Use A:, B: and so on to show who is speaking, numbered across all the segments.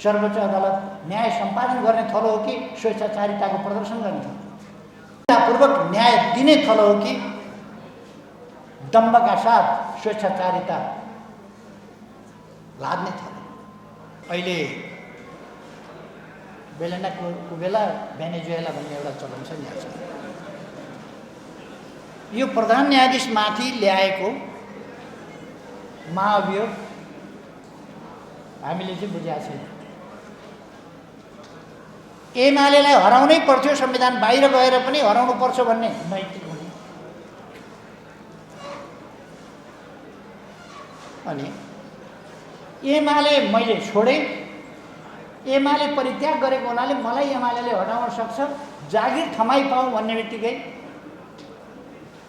A: सर्वोच्च अदालत न्याय सम्पादन गर्ने थलो हो कि स्वेच्छाचारिताको प्रदर्शन गर्ने थलो? पूर्वक न्याय दिने थलो हो कि दम्भका साथ स्वेच्छाचारिता लाद्ने थलो? अहिले बेलेना कुबेला भेनेजुएला भन्ने एउटा चलन छ नि। यो प्रधान न्यायाधीशमाथि ल्याएको महाअभियोग हामीले चाहिँ बुझेका छैन। एमालेलाई हराउनै पर्थ्यो, संविधान बाहिर गएर पनि हराउनु पर्छ भन्ने नैतिक हुने। अनि एमाले मैले छोडेँ, एमाले परित्याग गरेको हुनाले मलाई एमाले हटाउन सक्छ, जागिर थमाइ पाऊँ भन्ने बित्तिकै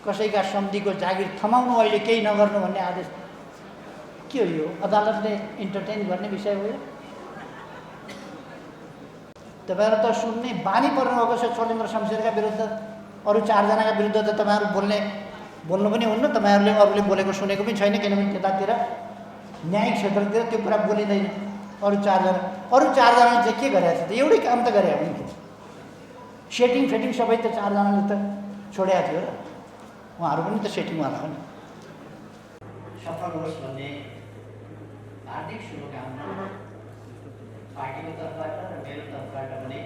A: कसैका सम्धिको जागिर थमाउनु, अहिले केही नगर्नु भन्ने आदेश के हो? यो अदालतले इन्टरटेन गर्ने विषय हो? तपाईहरु त सुन्ने बानी पर्नुभएको छ। चलेन्द्र शमशेरका विरुद्ध अरू 4 जनाका विरुद्ध त तपाईहरु बोल्नु पनि हुन्न। तपाईहरुले अरूले बोलेको सुनेको पनि छैन, किनभने त्यतातिर न्यायिक क्षेत्रतिर त्यो कुरा बोलिँदैन। अरू 4 जनाले चाहिँ के गरेछ त? एउटै काम त गरे हो नि। सेटिङ फेटिङ सबै त 4 जनाले त छोडेको थियो र उहाँहरू पनि त सेटिङवाला हो नि। सफल होस् भन्ने हार्दिक शुभकामना पार्टीको तर्फबाट र मेरो तर्फबाट पनि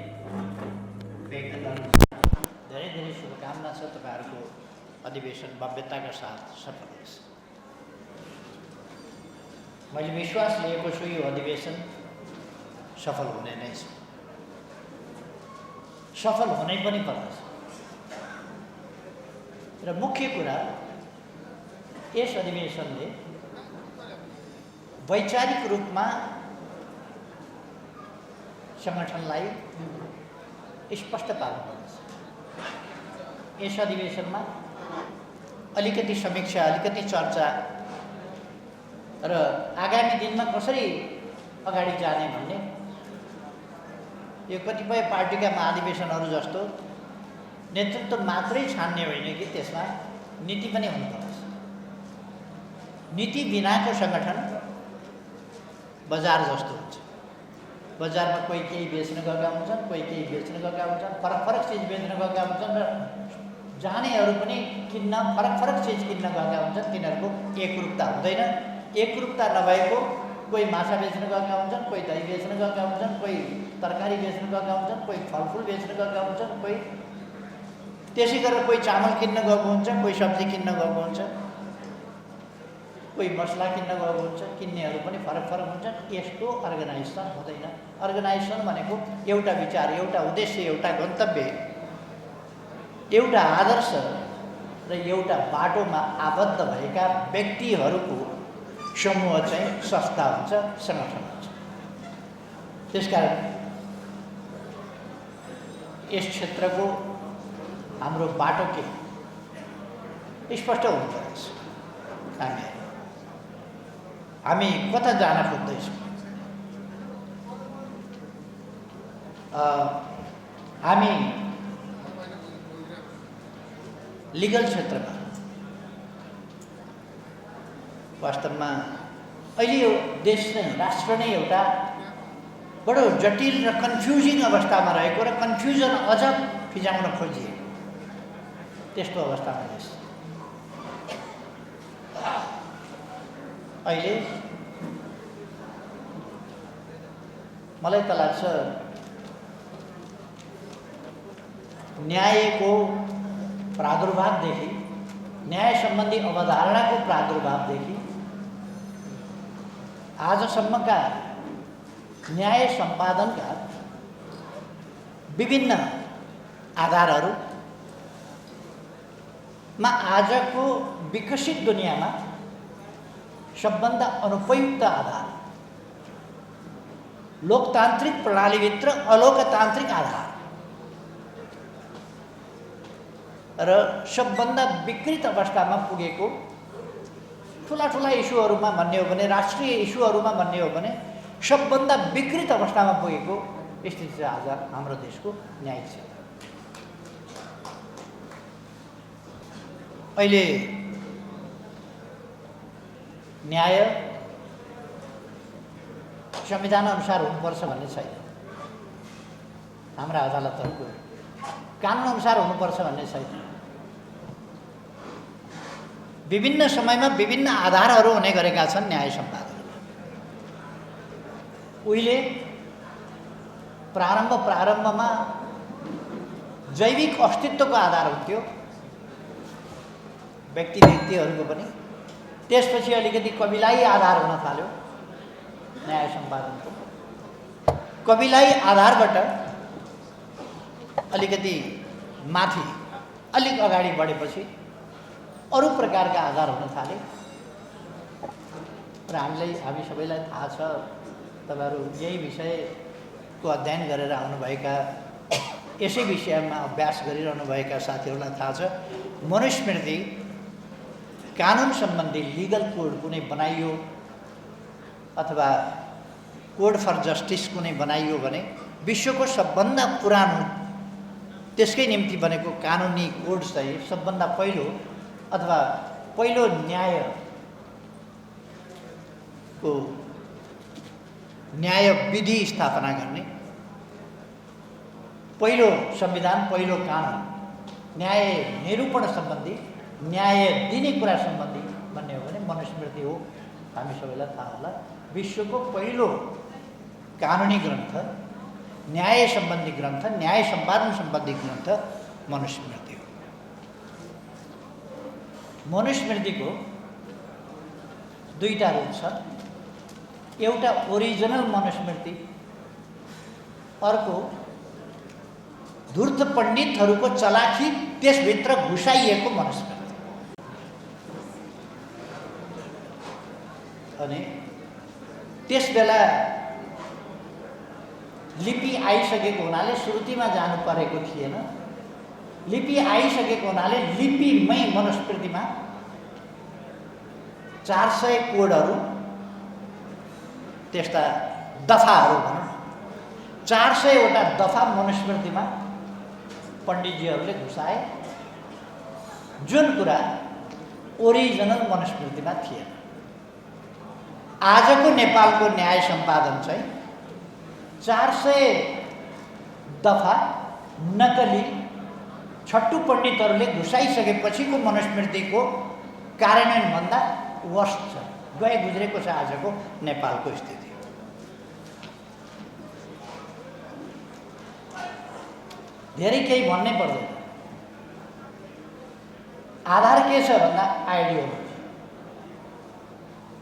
A: व्यक्त गर्न चाहन्छु। धेरै धेरै शुभकामना छ। तपाईहरुको अधिवेशन भव्यताका साथ सफल होस्। मैले विश्वास लिएको छु यो अधिवेशन सफल हुने नै छ, सफल हुनै पनि पर्छ। र मुख्य कुरा यस अधिवेशनले वैचारिक रूपमा संगठनलाई स्पष्ट पार्नुपर्छ। यस अधिवेशनमा अलिकति समीक्षा, अलिकति चर्चा र आगामी दिनमा कसरी अगाडि जाने भन्ने, यो कतिपय पार्टीका महाधिवेशनहरू जस्तो नेतृत्व मात्रै छान्ने होइन कि त्यसमा नीति पनि हुनुपर्छ। नीति बिनाको संगठन बजार जस्तो हुन्छ। बजारमा कोही केही बेच्न गएका हुन्छन्, कोही केही बेच्न गएका हुन्छन्, फरक फरक चिज बेच्न गएका हुन्छन् र जानेहरू पनि किन्न फरक फरक चिज किन्न गएका हुन्छन्। तिनीहरूको एकरूपता हुँदैन। एकरूपता नभएको कोही माछा बेच्न गएका हुन्छन्, कोही दही बेच्न गएका हुन्छन्, कोही तरकारी बेच्न गएका हुन्छन्, कोही फलफुल बेच्न गएका हुन्छन्, कोही त्यसै गरेर कोही चामल किन्न गएको हुन्छ, कोही सब्जी किन्न गएको हुन्छ, कोही मसला किन्न गएको हुन्छ। किन्नेहरू पनि फरक फरक हुन्छन्। यस्तो अर्गनाइजेसन हुँदैन। अर्गनाइजेसन भनेको एउटा विचार, एउटा उद्देश्य, एउटा गन्तव्य, एउटा आदर्श र एउटा बाटोमा आबद्ध भएका व्यक्तिहरूको समूह चाहिँ संस्था हुन्छ, संगठन हुन्छ। त्यसकारण यस क्षेत्रको हाम्रो बाटो के स्पष्ट हुनुपर्छ। हामी कता जान खोज्दैछौँ? हामी लिगल क्षेत्रमा वास्तवमा अहिले यो देश नै, राष्ट्र नै एउटा बडो जटिल र कन्फ्युजिङ अवस्थामा रहेको र कन्फ्युजन अझ फिजाउन खोजिएको त्यस्तो अवस्थामा देश अहिले। मलाई त लाग्छ न्यायको प्रादुर्भावदेखि, न्याय सम्बन्धी अवधारणाको प्रादुर्भावदेखि आजसम्मका न्याय सम्पादनका विभिन्न आधारहरूमा आजको विकसित दुनियाँमा सबभन्दा अनुपयुक्त आधार लोकतान्त्रिक प्रणालीभित्र अलोकतान्त्रिक आधार र सबभन्दा विकृत अवस्थामा पुगेको ठुला ठुला इस्युहरूमा भन्ने हो भने, राष्ट्रिय इस्युहरूमा भन्ने हो भने सबभन्दा विकृत अवस्थामा पुगेको स्थिति चाहिँ आज हाम्रो देशको न्यायिक क्षेत्र। अहिले न्याय संविधान अनुसार हुनुपर्छ भन्ने छैन। हाम्रा अदालतहरूको कानुन अनुसार हुनुपर्छ भन्ने छैन। विभिन्न समयमा विभिन्न आधारहरू हुने गरेका छन् न्याय सम्पादनमा। उहिले प्रारम्भमा जैविक अस्तित्वको आधार हुन्थ्यो व्यक्तिहरूको पनि। त्यसपछि अलिकति कविलाई आधार हुन थाल्यो न्याय सम्पादनको। कविलाई आधारबाट अलिकति माथि अलिक अगाडि बढेपछि अरू प्रकारका आधार हुन थाले। र हामी सबैलाई थाहा छ, तपाईहरु यही विषयको अध्ययन गरेर आउनुभएका, यसै विषयमा अभ्यास गरिरहनुभएका साथीहरूलाई थाहा छ, मनुस्मृति कानुन सम्बन्धी लिगल कोड कुनै बनाइयो अथवा कोड फर जस्टिस कुनै बनाइयो भने विश्वको सबभन्दा पुरानो त्यसकै निम्ति बनेको कानुनी कोड चाहिँ सबभन्दा पहिलो अथवा पहिलो न्याय विधि स्थापना गर्ने, पहिलो संविधान, पहिलो कानुन, न्याय निरूपण सम्बन्धी, न्याय दिने कुरा सम्बन्धी भन्ने हो भने मनुस्मृति हो। हामी सबैलाई थाहा होला, विश्वको पहिलो कानुनी ग्रन्थ, न्याय सम्बन्धी ग्रन्थ, न्याय सम्पादन सम्बन्धी ग्रन्थ मनुस्मृति हो। मनुस्मृतिको दुईटा रूप छ। एउटा ओरिजिनल मनुस्मृति, अर्को धूर्त पण्डितहरूको चलाखी त्यसभित्र घुसाइएको मनुस्मृति। अनि त्यसबेला लिपि आइसकेको हुनाले श्रुतिमा जानु परेको थिएन। लिपि आइसकेको हुनाले लिपिमै मनुस्मृतिमा 400 कोडहरू, त्यस्ता दफाहरू भनौँ, 400 वटा दफा मनुस्मृतिमा पण्डितजीहरूले घुसाए, जुन कुरा ओरिजिनल मनुस्मृतिमा थिएन। आजको नेपालको न्याय सम्पादन चाहिँ 400 दफा नकली छट्टु पण्डितहरूले घुसाइसकेपछिको मनुस्मृतिको कार्यान्वयनभन्दा वर्स्ट छ, गए गुज्रेको छ आजको नेपालको स्थिति। धेरै केही भन्नै पर्दैन। आधार के छ भन्दा आइडियोलोजी।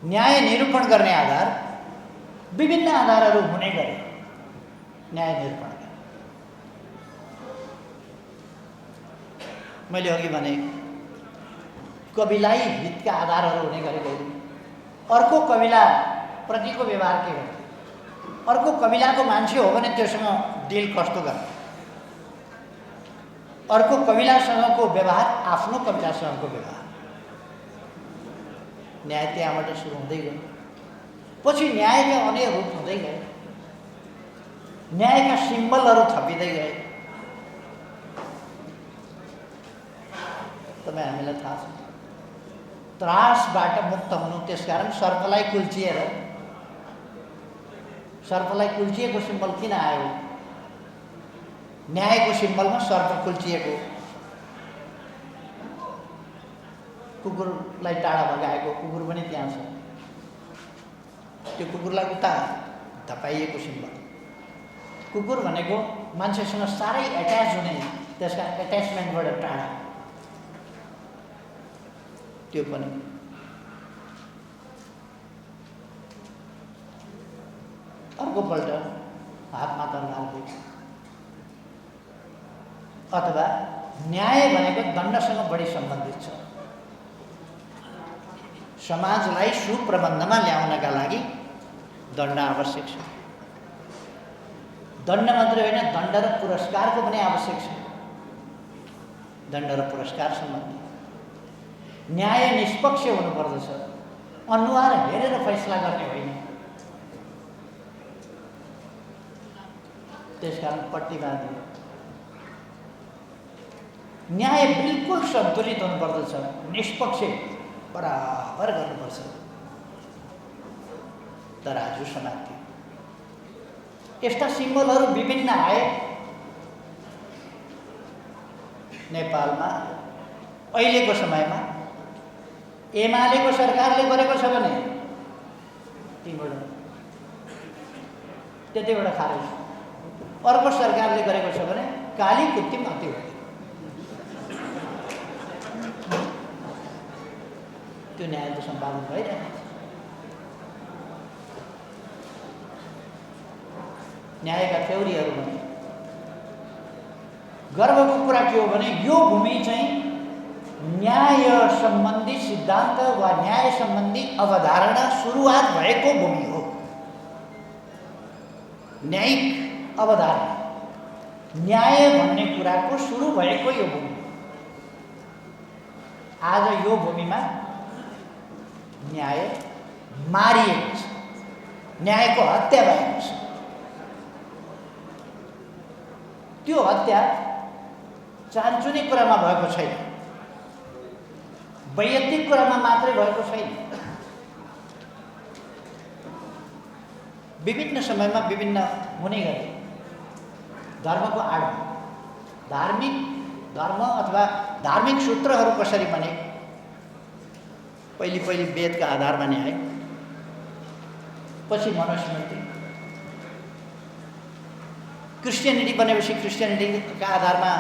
A: न्याय निरूपण गर्ने आधार विभिन्न आधारहरू हुने गरे न्याय निरूपण गर्ने। मैले अघि भने कविलाई हितका आधारहरू हुने गरेको, अर्को कविला प्रतिको व्यवहार के गर्ने, अर्को कविलाको मान्छे हो भने त्योसँग डिल कस्तो गर्ने, अर्को कविलासँगको व्यवहार आफ्नो कविलासँगको व्यवहार, न्याय त्यहाँबाट सुरु हुँदै गयो। पछि न्यायका अनेक रूप हुँदै गए, न्यायका सिम्बलहरू थपिँदै गए। तपाईँ हामीलाई थाहा छ, त्रासबाट मुक्त हुनु, त्यसकारण सर्पलाई कुल्चिएको सिम्बल किन आयो? न्यायको सिम्बलमा सर्प कुल्चिएको, कुकुरलाई टाढा भगाएको कुकुर पनि त्यहाँ छ, त्यो कुकुरलाई उता धपाइएको सिम्बल। कुकुर भनेको मान्छेसँग साह्रै एट्याच हुने, त्यसका एट्याचमेन्टबाट टाढा, त्यो पनि। अर्कोपल्ट हातमा तलवार दिएको, अथवा न्याय भनेको दण्डसँग बढी सम्बन्धित छ। समाजलाई सुप्रबन्धमा ल्याउनका लागि दण्ड आवश्यक छ। दण्ड मात्रै होइन, दण्ड र पुरस्कारको पनि आवश्यक छ। दण्ड र पुरस्कार सम्बन्धी न्याय निष्पक्ष हुनुपर्दछ, अनुहार हेरेर फैसला गर्ने होइन। त्यसकारण पट्टिबाजी, न्याय बिल्कुल सन्तुलित हुनुपर्दछ, निष्पक्ष बराबर गर्नुपर्छ। तराजु समात्यो। यस्ता सिम्बलहरू विभिन्न आए नेपालमा अहिलेको समयमा। एमालेको सरकारले गरेको छ भने 3 वटा, त्यतिवटा खारेज। अर्को सरकारले गरेको छ भने काली कुट्टी माथि हो। त्यो न्याय त सम्पादन भइरहेको छ। न्यायका फेउरीहरू भने गर्वको कुरा के हो भने यो भूमि चाहिँ न्याय सम्बन्धी सिद्धान्त वा न्याय सम्बन्धी अवधारणा सुरुवात भएको भूमि हो। न्यायिक अवधारणा, न्याय भन्ने कुराको सुरु भएको यो भूमि। आज यो भूमिमा न्याय मारिएको छ, न्यायको हत्या भएको छ। त्यो हत्या चान्चुने कुरामा भएको छैन, वैयक्तिक कुरामा मात्रै भएको छैन। विभिन्न समयमा विभिन्न हुने गरे धर्मको आडमा धार्मिक धर्म अथवा धार्मिक सूत्रहरू कसरी बने। पहिले वेदका आधारमा न्याय, पछि मनुस्मृति, क्रिस्चियनिटी बनेपछि क्रिस्चियनिटीका आधारमा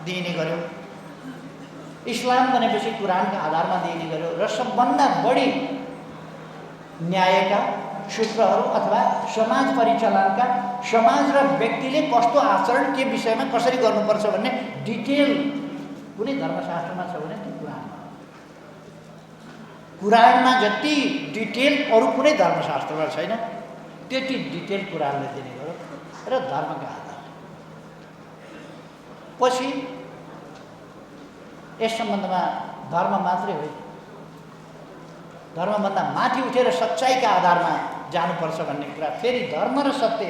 A: दिइने गर्यो, इस्लाम बनेपछि कुरानका आधारमा दिइने गर्यो र सबभन्दा बढी न्यायका सूत्रहरू अथवा समाज परिचालनका समाज र व्यक्तिले कस्तो आचरण के विषयमा कसरी गर्नुपर्छ भन्ने डिटेल कुनै धर्मशास्त्रमा छ भने त्यो कुरानमा जति डिटेल अरू कुनै धर्मशास्त्रमा छैन, त्यति डिटेल कुरानले दिने गर्यो र धर्मका आधार। पछि यस सम्बन्धमा धर्म मात्रै होइन, धर्मभन्दा माथि उठेर सच्चाइका आधारमा जानुपर्छ भन्ने कुरा। फेरि धर्म र सत्य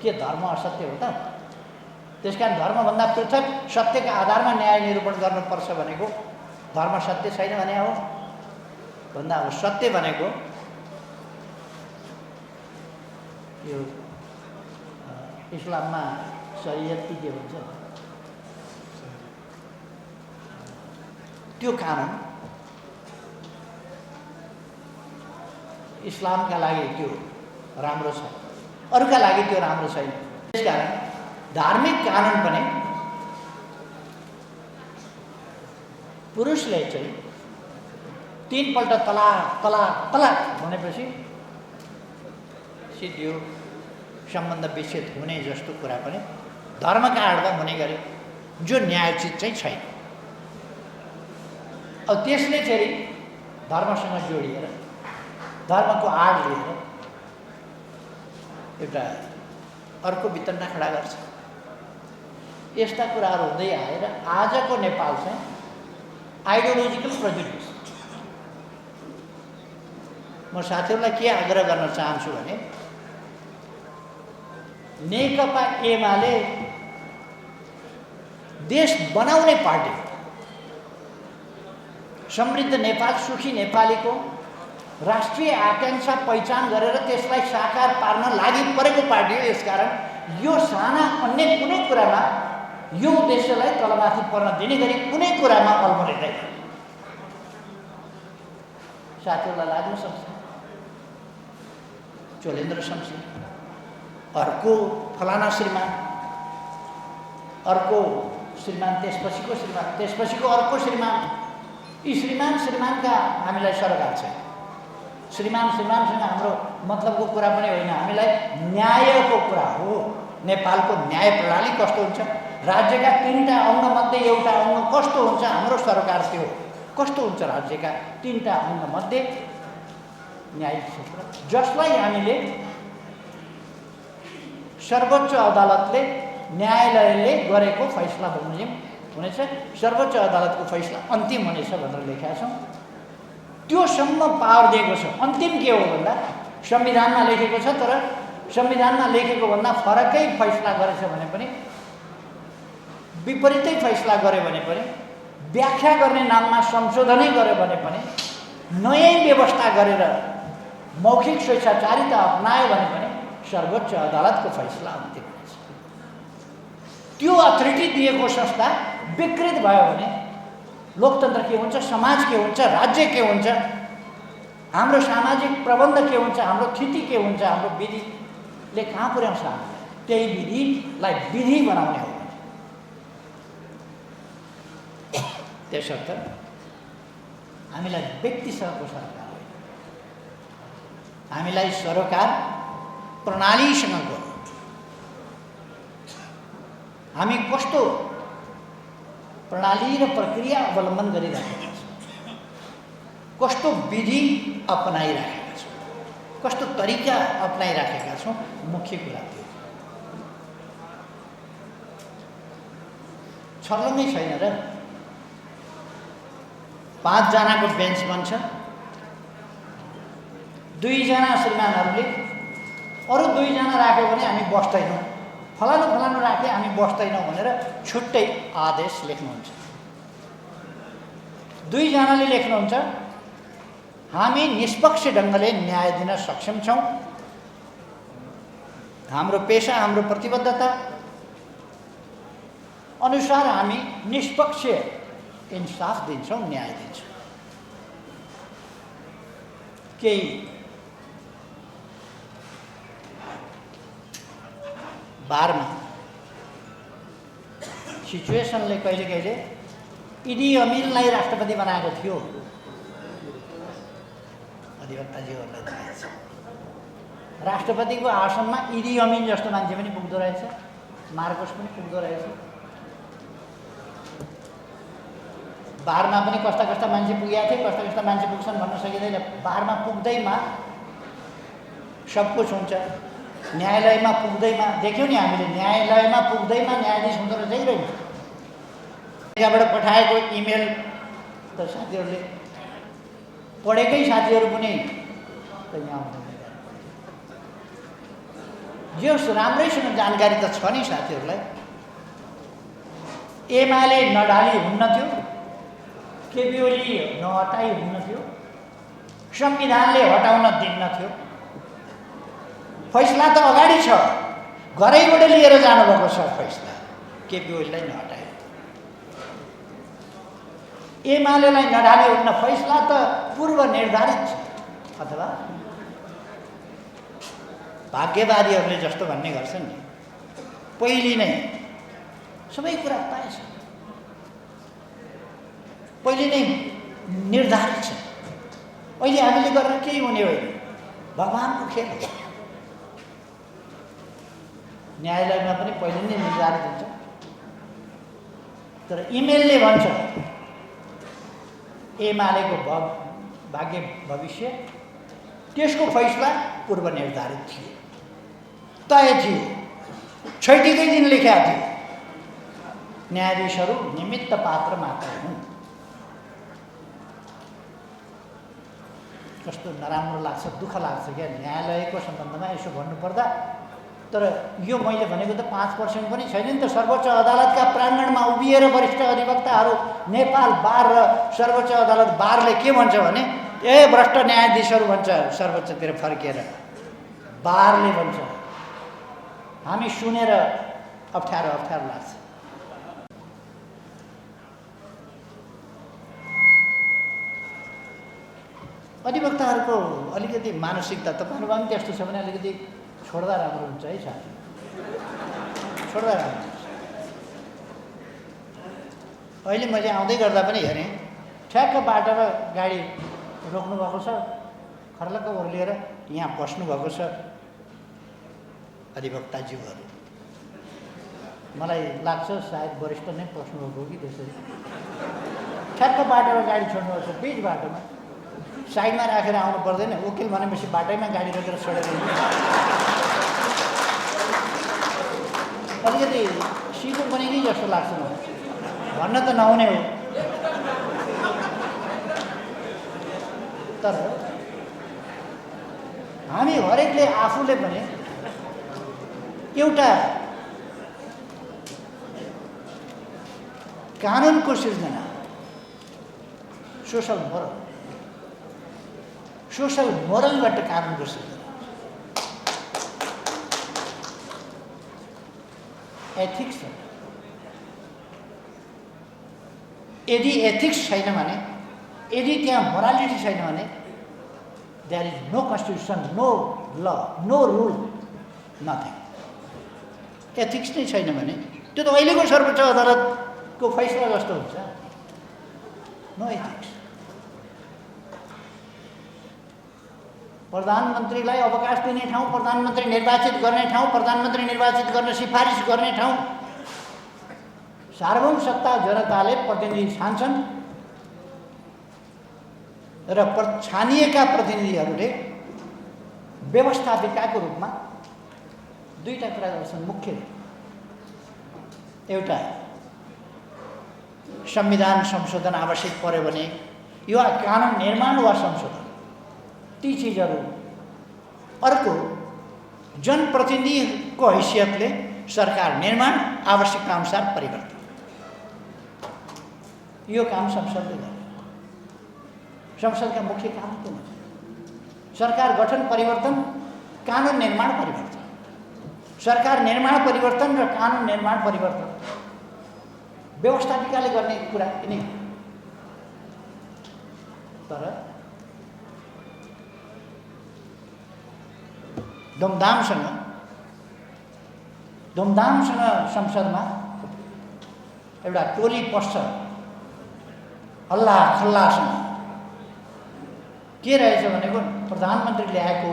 A: के धर्म असत्य हो त? त्यसकारण धर्मभन्दा पृथक सत्यका आधारमा न्याय निरूपण गर्नुपर्छ भनेको धर्म सत्य छैन भने हो भन्दा अब सत्य भनेको यो इस्लाममा शरीयत के भन्छ त्यो कानुन इस्लामका लागि त्यो राम्रो छ, अरूका लागि त्यो राम्रो छैन। त्यसकारण धार्मिक कानुन पनि पुरुषले चाहिँ 3 पल्ट तलाक तलाक तलाक भनेपछि सिद्धियो, सम्बन्ध विच्छेद हुने जस्तो कुरा पनि धर्मका आडमा हुने गरे, जो न्यायोचित चाहिँ छैन। अब त्यसले फेरि धर्मसँग जोडिएर धर्मको आड लिएर एउटा अर्को वितण्डा खडा गर्छ। यस्ता कुराहरू हुँदै आएर आजको नेपाल चाहिँ आइडियोलोजिकल प्रेजुडिस। म साथीहरूलाई के आग्रह गर्न चाहन्छु भने नेकपा एमाले देश बनाउने पार्टी हो। समृद्ध नेपाल, सुखी नेपालीको राष्ट्रिय आकांक्षा पहिचान गरेर त्यसलाई साकार पार्न लागि परेको पार्टी हो। यसकारण यो साना अन्य कुनै कुरामा यो उद्देश्यलाई तलमाथि पर्न दिने गरी कुनै कुरामा अल्मरिँदैन। साथीहरूलाई लाग्न सक्छ चोलेन्द्र शमशेर, अर्को फलाना श्रीमान, अर्को श्रीमान, त्यसपछिको श्रीमान, त्यसपछिको अर्को श्रीमान। यी श्रीमानका हामीलाई सरोकार छ। श्रीमानसँग हाम्रो मतलबको कुरा पनि होइन, हामीलाई न्यायको कुरा हो। नेपालको न्याय प्रणाली कस्तो हुन्छ, राज्यका 3टा अङ्गमध्ये एउटा अङ्ग कस्तो हुन्छ, हाम्रो सरकार त्यो कस्तो हुन्छ, राज्यका 3टा अङ्गमध्ये न्यायिक क्षेत्र, जसलाई हामीले सर्वोच्च अदालतले न्यायालयले गरेको फैसला बमोजिम हुनेछ, सर्वोच्च अदालतको फैसला अन्तिम हुनेछ भनेर लेखेका छौँ। त्योसम्म पावर दिएको छ। अन्तिम के हो भन्दा संविधानमा लेखेको छ, तर संविधानमा लेखेको भन्दा फरकै फैसला गरेछ भने पनि, विपरीतै फैसला गर्यो भने पनि, व्याख्या गर्ने नाममा संशोधनै गर्यो भने पनि, नयाँ व्यवस्था गरेर मौखिक स्वेच्छाचारिता अपनायो भने पनि सर्वोच्च अदालतको फैसला अन्तिम हुन्छ। त्यो अथोरिटी दिएको संस्था विकृत भयो भने लोकतन्त्र के हुन्छ, समाज के हुन्छ, राज्य के हुन्छ, हाम्रो सामाजिक प्रबन्ध के हुन्छ, हाम्रो स्थिति के हुन्छ, हाम्रो विधिले कहाँ पुर्याउँछ? त्यही विधिलाई विधि बनाउने हो। त्यसर्थ हामीलाई व्यक्तिसँगको सरकार होइन, हामीलाई सरकार प्रणालीसँगको। हामी कस्तो प्रणाली र प्रक्रिया अवलम्बन गरिरहेका छौँ, कस्तो विधि अपनाइरहेका छौँ, कस्तो तरिका अपनाइरहेका छौँ, मुख्य कुरा त्यो छर्लङ्गै छैन र। 5 जनाको बेन्च बन्छ, 2 जना श्रीमानहरूले अरू 2 जना राख्यो भने हामी बस्दैनौँ, फलानु फलानु राखे हामी बस्दैनौँ भनेर छुट्टै आदेश लेख्नुहुन्छ। 2 जनाले लेख्नुहुन्छ हामी निष्पक्ष ढङ्गले न्याय दिन सक्षम छौँ, हाम्रो पेशा, हाम्रो प्रतिबद्धता अनुसार हामी निष्पक्ष इन्साफ दिन्छौँ, न्याय दिन्छौँ। केही बारमा सिचुएसनले कहिले कहिले इडी अमिनलाई राष्ट्रपति बनाएको थियो। अधिवक्ताजीहरूलाई थाहा छ, राष्ट्रपतिको आसनमा इडी अमिन जस्तो मान्छे पनि पुग्दो रहेछ, मार्कोस पनि पुग्दो रहेछ। बारमा पनि कस्ता कस्ता मान्छे पुगेका थिए, कस्ता कस्ता मान्छे पुग्छन् भन्न सकिँदैन। बारमा पुग्दैमा सब कुछ हुन्छ, न्यायालयमा पुग्दैमा देख्यौँ नि हामीले, न्यायालयमा पुग्दैमा न्यायाधीश हुँदो रहेछ है। त्यहाँबाट पठाएको इमेल त साथीहरूले पढेकै साथीहरू पनि त यहाँ हुँदैन। जे होस् राम्रैसँग जानकारी त छ नि साथीहरूलाई। एमाले नडाली हुन्न थियो, केपी ओली नहटाई हुन्न थियो, संविधानले हटाउन दिन्न थियो। फैसला त अगाडि छ, घरैबाट लिएर जानुभएको छ फैसला, केपी ओलीलाई नहटायो। एमालेलाई नडाली हुन्न, फैसला त पूर्व निर्धारित छ। अथवा भाग्यवादीहरूले जस्तो भन्ने गर्छन् नि, पहिले नै सबै कुरा तय छ, पहिले नै निर्धारित छ, अहिले हामीले गरेर केही हुने होइन, भगवानको खेल हो। न्यायालयमा पनि पहिले नै निर्धारित हुन्छ। तर इमेलले भन्छ एमालेको भाग्य भविष्य, त्यसको फैसला पूर्व निर्धारित थियो, तय थियो, छैटीकै दिन लेखेका थियो। न्यायाधीशहरू निमित्त पात्र मात्र हुन्। कस्तो नराम्रो लाग्छ, दुःख लाग्छ क्या न्यायालयको सम्बन्धमा यसो भन्नुपर्दा। तर यो मैले भनेको त 5% पनि छैन नि त। सर्वोच्च अदालतका प्राङ्गणमा उभिएर वरिष्ठ अधिवक्ताहरू, नेपाल बार र सर्वोच्च अदालत बारले के भन्छ भने, ए भ्रष्ट न्यायाधीशहरू भन्छ सर्वोच्चतिर फर्किएर। बारले भन्छ, हामी सुनेर अप्ठ्यारो लाग्छ। अधिवक्ताहरूको अलिकति मानसिकता तपाईँहरूमा पनि त्यस्तो छ भने अलिकति छोड्दा राम्रो हुन्छ है साथी, छोड्दा राम्रो हुन्छ। अहिले मैले आउँदै गर्दा पनि हेरेँ, ठ्याक्क बाटोमा गाडी रोक्नुभएको छ, खर्लक्क ओर्लिएर यहाँ बस्नुभएको छ अधिवक्ताज्यूहरू। मलाई लाग्छ सायद वरिष्ठ नै बस्नुभएको कि त्यसरी। ठ्याक्क बाटोमा गाडी छोड्नुभएको छ, बिच बाटोमा, साइडमा राखेर आउनु पर्दैन। वकिल भनेपछि बाटैमा गाडी रोकेर छोडेर अलिकति सिधो पनि कि जस्तो लाग्छ मलाई, भन्न त नहुने हो। तर हामी हरेकले आफूले पनि एउटा कानुनको सिर्जना, सोसल मोरलबाट कानुनको सिर्जना। एथिक्स छ। यदि एथिक्स छैन भने, यदि त्यहाँ मोरालिटी छैन भने there is no constitution, no law, no rule, nothing. Ethics नै छैन भने त्यो त अहिलेको सर्वोच्च अदालतको फैसला जस्तो हुन्छ। No ethics. प्रधानमन्त्रीलाई अवकाश दिने ठाउँ, प्रधानमन्त्री निर्वाचित गर्ने ठाउँ, प्रधानमन्त्री निर्वाचित गर्न सिफारिस गर्ने ठाउँ, सार्वभौम सत्ता जनताले प्रतिनिधि छान्छन् र छानिएका प्रतिनिधिहरूले व्यवस्थापिकाको रूपमा दुईटा कुरा गर्छन् मुख्य। एउटा संविधान संशोधन आवश्यक पर्यो भने यो कानुन निर्माण वा संशोधन, ती चिजहरू। अर्को जनप्रतिनिधिको हैसियतले सरकार निर्माण, आवश्यकता अनुसार परिवर्तन, यो काम संसदले गर्ने। संसदका मुख्य काम के हुन्छ? सरकार गठन परिवर्तन, कानुन निर्माण परिवर्तन। सरकार निर्माण परिवर्तन र कानुन निर्माण परिवर्तन व्यवस्थापिकाले गर्ने कुरा यिनै हो। तर धुमधामसँग संसदमा एउटा टोली पस्छ हल्ला खल्लासँग। के रहेछ भनेको प्रधानमन्त्री ल्याएको,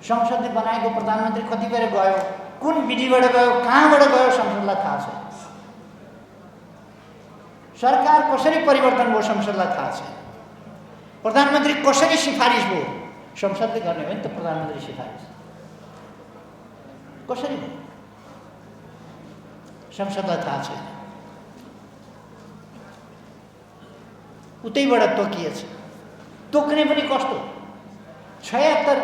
A: संसदले बनाएको प्रधानमन्त्री कति बेर गयो, कुन विधिबाट गयो, कहाँबाट गयो, संसदलाई थाहा छैन। सरकार कसरी परिवर्तन भयो, संसदलाई थाहा छैन। प्रधानमन्त्री कसरी सिफारिस भयो, संसदले गर्ने हो नि त। प्रधानमन्त्री सिफारिस कसरी भयो, संसदलाई थाहा छैन। उतैबाट तोकिएछ। तोक्ने पनि कस्तो? 76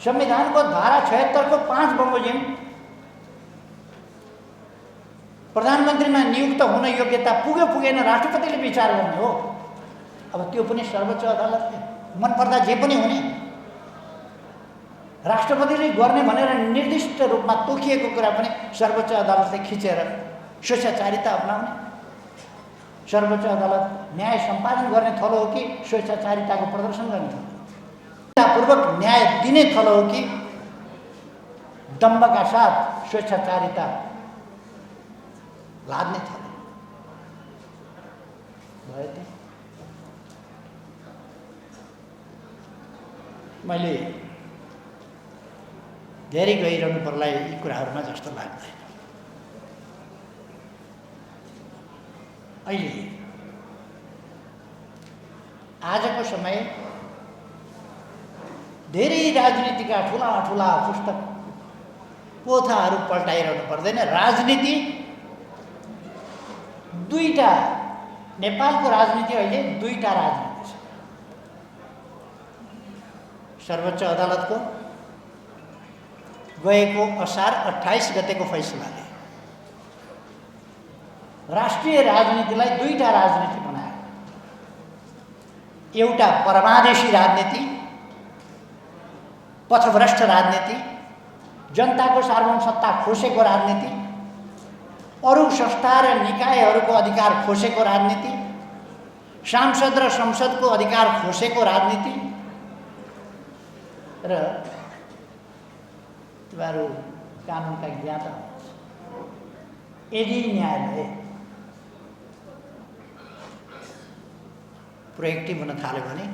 A: संविधानको धारा 76 को 5 बमोजिम प्रधानमन्त्रीमा नियुक्त हुन योग्यता पुग्यो पुगेन राष्ट्रपतिले विचार गर्ने हो। अब त्यो पनि सर्वोच्च अदालतले मन पर्दा जे पनि हुने, राष्ट्रपतिले गर्ने भनेर निर्दिष्ट रूपमा तोकिएको कुरा पनि सर्वोच्च अदालतले खिचेर स्वेच्छाचारिता अपनाउने। सर्वोच्च अदालत न्याय सम्पादन गर्ने थलो हो कि स्वेच्छाचारिताको प्रदर्शन गर्ने थलो? पूर्वक न्याय दिने थलो हो कि दम्भका साथ स्वेच्छाचारिता लाद्ने थलो? भयो त। मैले धेरै गइरहनु पर्ला यी कुराहरूमा जस्तो लाग्दैन। अहिले आजको समय धेरै राजनीतिका ठुला ठुला पुस्तक पोथाहरू पल्टाइरहनु पर्दैन। राजनीति दुईटा, नेपालको राजनीति अहिले दुईटा राजनीति छ। सर्वोच्च अदालतको गएको असार 28 गतेको फैसलाले राष्ट्रिय राजनीतिलाई दुईटा राजनीति बनायो। एउटा परमादेशी राजनीति, पथभ्रष्ट राजनीति, जनताको सार्वभौम सत्ता खोसेको राजनीति, अरू संस्था र निकायहरूको अधिकार खोसेको राजनीति, सांसद र संसदको अधिकार खोसेको राजनीति र तिमीहरू कानुनका ज्ञाता हुनुहुन्छ। यदि न्यायालय प्रोएक्टिभ हुन थाल्यो भने,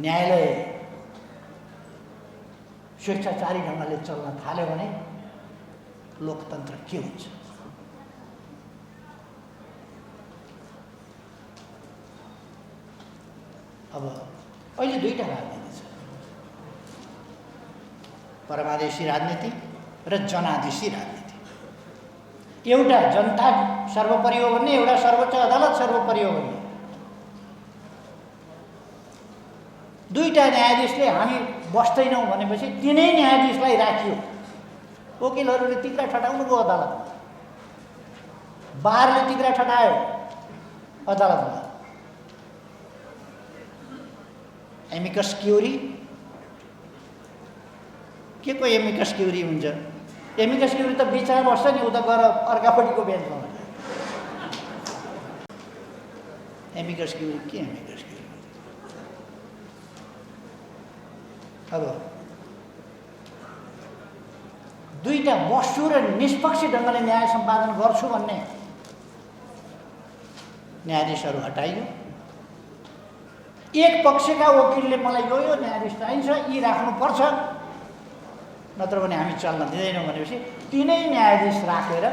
A: न्यायालय स्वेच्छाचारी ढङ्गले चल्न थाल्यो भने लोकतन्त्र के हुन्छ? अब अहिले दुईटा राजनीति छ, परमादेशी राजनीति र जनादेशी राजनीति। एउटा जनता सर्वोपरि हो भन्ने, एउटा सर्वोच्च अदालत सर्वोपरि हो भन्ने। दुईटा न्यायाधीशले हामी बस्दैनौँ भनेपछि तिनै न्यायाधीशलाई राखियो। वकिलहरूले तिग्रा ठटाउनु भयो अदालतमा, बारले तिग्रा ठटायो अदालतमा। एमिकस क्युरी के को एमिकस क्युरी हुन्छ? एमिकस क्युरी त बिचमा बस्छ नि, उता गएर अर्कापट्टिको बेन्चमा। एमिकस क्युरी के एमिकस क्युरी? अब दुईटा बस्छु र निष्पक्ष ढङ्गले न्याय सम्पादन गर्छु भन्ने न्यायाधीशहरू हटाइयो। एक पक्षका वकिलले मलाई यो न्यायाधीश चाहिन्छ, यी राख्नुपर्छ, नत्र भने हामी चल्न दिँदैनौँ भनेपछि तिनै न्यायाधीश राखेर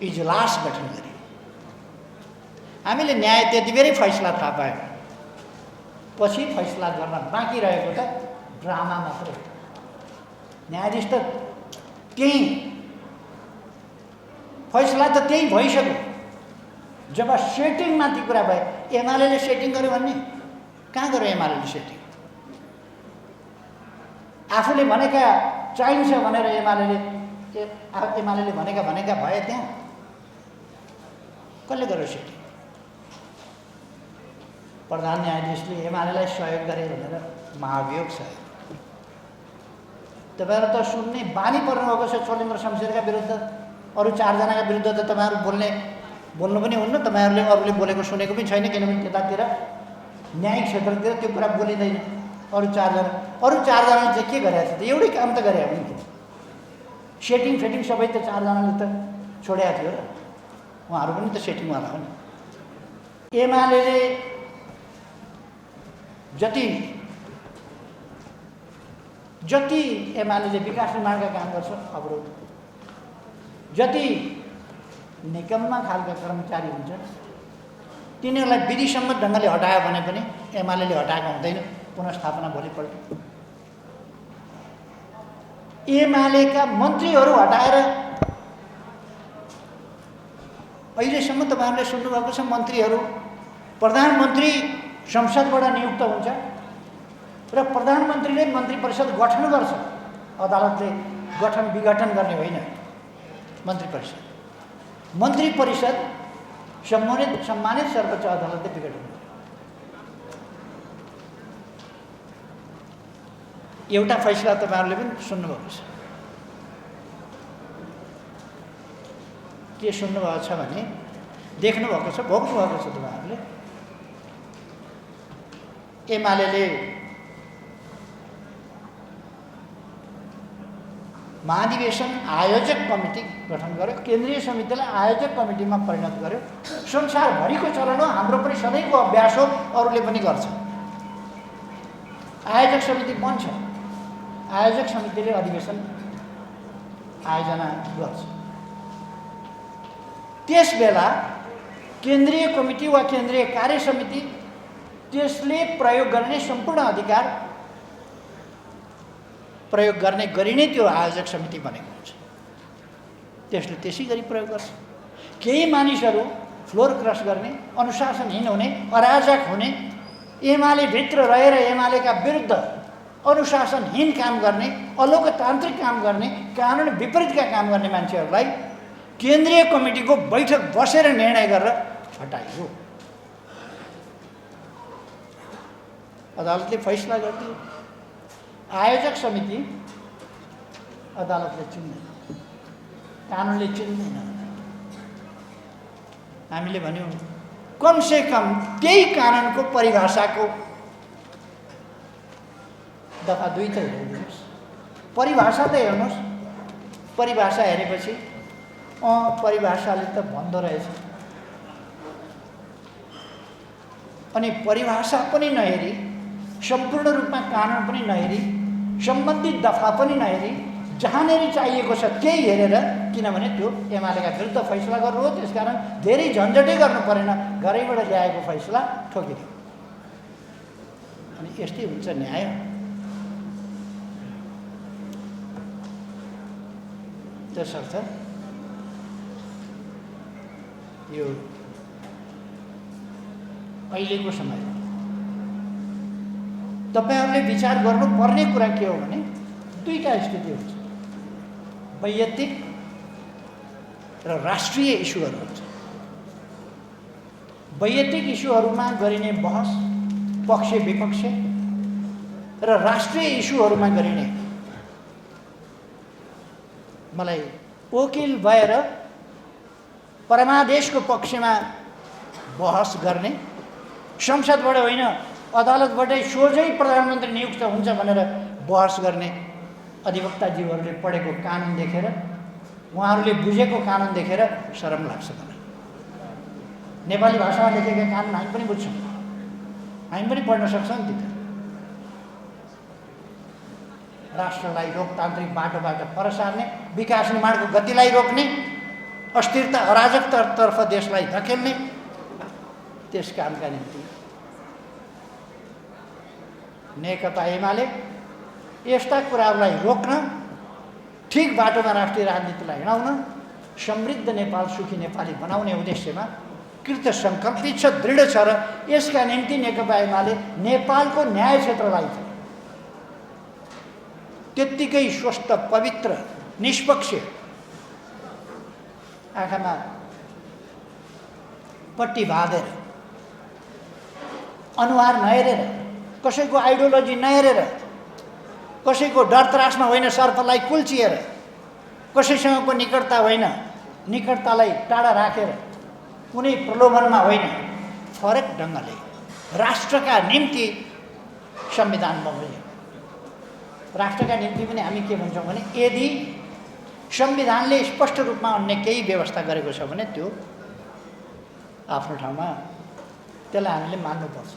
A: इजलास गठन गरियो। हामीले न्याय त्यति बेरै फैसला थाहा पायौँ, पछि फैसला गर्न बाँकी रहेको त ड्रामा मात्रै। न्यायाधीश त त्यही, फैसला त त्यही भइसक्यो। जब सेटिङमाथि कुरा भयो, एमाले सेटिङ गर्यो भन्ने कहाँ गर्यो? एमाले सेटिङ आफूले भनेका चाहिन्छ भनेर एमाले भनेका भए त्यहाँ कसले गर्यो सेटिङ? प्रधान न्यायाधीशले एमालेलाई सहयोग गरे भनेर महाभियोग छ। तपाईँहरू त सुन्ने बानी पर्नुभएको छ। छोलेन्द्र शमशेरका विरुद्ध, अरू 4 जनाका विरुद्ध त तपाईँहरू बोल्नु पनि हुन्न। तपाईँहरूले अरूले बोलेको सुनेको पनि छैन, किनभने त्यतातिर न्यायिक क्षेत्रतिर त्यो कुरा बोलिँदैन। अरू 4 जनाले चाहिँ के गरेको छ त? एउटै काम त गरे हो नि, सेटिङ फेटिङ सबै त 4 जनाले त छोडेको थियो र उहाँहरू पनि त सेटिङवाला हो नि। एमाले जति एमाले विकास निर्माणका काम गर्छ अवरोध, जति निकम्मा खालका कर्मचारी हुन्छन् तिनीहरूलाई विधिसम्मत ढङ्गले हटायो भने पनि एमाले हटाएको हुँदैन। पुनर्स्थापना भोलिपल्ट एमालेका मन्त्रीहरू हटाएर, अहिलेसम्म तपाईँहरूले सुन्नुभएको छ, मन्त्रीहरू प्रधानमन्त्री संसदबाट नियुक्त हुन्छ र प्रधानमन्त्रीले मन्त्री परिषद गठन गर्छ। अदालतले गठन विघटन गर्ने होइन। मन्त्री परिषद सम्मानित सर्वोच्च अदालतले विघटन गर्छ। एउटा फैसला तपाईँहरूले पनि सुन्नुभएको छ। के सुन्नुभएको छ भने देख्नुभएको छ, भोग्नुभएको छ तपाईँहरूले। एमाले महाधिवेशन आयोजक कमिटी गठन गर्यो, केन्द्रीय समितिलाई आयोजक कमिटीमा परिणत गर्यो। संसारभरिको चलन हो, हाम्रो पनि सधैँको अभ्यास हो, अरूले पनि गर्छ। आयोजक समिति बन्छ, आयोजक समितिले अधिवेशन आयोजना गर्छ। त्यसबेला केन्द्रीय कमिटी वा केन्द्रीय कार्य समिति त्यसले प्रयोग गर्ने सम्पूर्ण अधिकार प्रयोग गर्ने गरी नै त्यो आयोजक समिति बनेको हुन्छ। त्यसले त्यसै गरी प्रयोग गर्छ। केही मानिसहरू फ्लोर क्रस गर्ने, अनुशासनहीन हुने, अराजक हुने, एमाले भित्र रहेर एमालेका विरुद्ध अनुशासनहीन काम गर्ने, अलोकतान्त्रिक काम गर्ने, कानुन विपरीतका काम गर्ने मान्छेहरूलाई केन्द्रीय कमिटीको बैठक बसेर निर्णय गरेर हटाइयो। अदालतले फैसला गरिदियो। आयोजक समिति अदालतले चुन्दैन, कानुनले चुन्दैन। हामीले भन्यौँ कमसे कम त्यही कानुनको परिभाषाको दफा 2 त हेरिदिनुहोस्, परिभाषा त हेर्नुहोस्। परिभाषा हेरेपछि परिभाषाले त भन्दो रहेछ। अनि परिभाषा पनि नहेरी, सम्पूर्ण रूपमा कानुन पनि नहेरी, सम्बन्धित दफा पनि नहेरी, जहाँनिर चाहिएको छ त्यही हेरेर, किनभने त्यो एमालेका विरुद्ध फैसला गर्नु हो, त्यसकारण धेरै झन्झटै गर्नु परेन, घरैबाट ल्याएको फैसला ठोकिदियो। अनि यस्तै हुन्छ न्याय। त्यसर्थ यो अहिलेको समयमा तपाईहरूले विचार गर्नुपर्ने कुरा के हो भने 2टा स्थिति हुन्छ, वैयक्तिक र राष्ट्रिय इस्युहरू हुन्छ। वैयक्तिक इस्युहरूमा गरिने बहस पक्ष विपक्ष र राष्ट्रिय इस्युहरूमा गरिने मलाई वकिल भएर परमादेशको पक्षमा बहस गर्ने, संसदबाट होइन अदालतबाटै सोझै प्रधानमन्त्री नियुक्त हुन्छ भनेर बहस गर्ने अधिवक्ताज्यूहरूले पढेको कानुन देखेर, उहाँहरूले बुझेको कानुन देखेर शरम लाग्छ मलाई। नेपाली भाषामा लेखेका कानुन हामी पनि बुझ्छौँ, हामी पनि पढ्न सक्छौँ नि। त्यो राष्ट्रलाई लोकतान्त्रिक बाटोबाट पर सार्ने, विकास निर्माणको गतिलाई रोक्ने, अस्थिरता अराजकतातर्फ देशलाई धकेल्ने, त्यस कामका निम्ति नेकपा एमाले यस्ता कुराहरूलाई रोक्न, ठिक बाटोमा राष्ट्रिय राजनीतिलाई हिँडाउन, समृद्ध नेपाल, सुखी नेपाली बनाउने उद्देश्यमा कृत सङ्कल्पित छ, दृढ छ र यसका निम्ति नेकपा एमाले नेपालको न्याय क्षेत्रलाई त्यत्तिकै स्वस्थ, पवित्र, निष्पक्ष, आँखामा पट्टी बाँधेर, अनुहार नहेरेर, कसैको आइडियोलोजी नहेरेर, कसैको डर त्रासमा होइन सर्पलाई कुल्चिएर, कसैसँगको निकटता होइन निकटतालाई टाढा राखेर, कुनै प्रलोभनमा होइन, फरक ढङ्गले राष्ट्रका निम्ति संविधान बमोजिम। राष्ट्रका निम्ति पनि हामी के भन्छौँ भने यदि संविधानले स्पष्ट रूपमा अन्य केही व्यवस्था गरेको छ भने त्यो आफ्नो ठाउँमा त्यसलाई हामीले मान्नुपर्छ।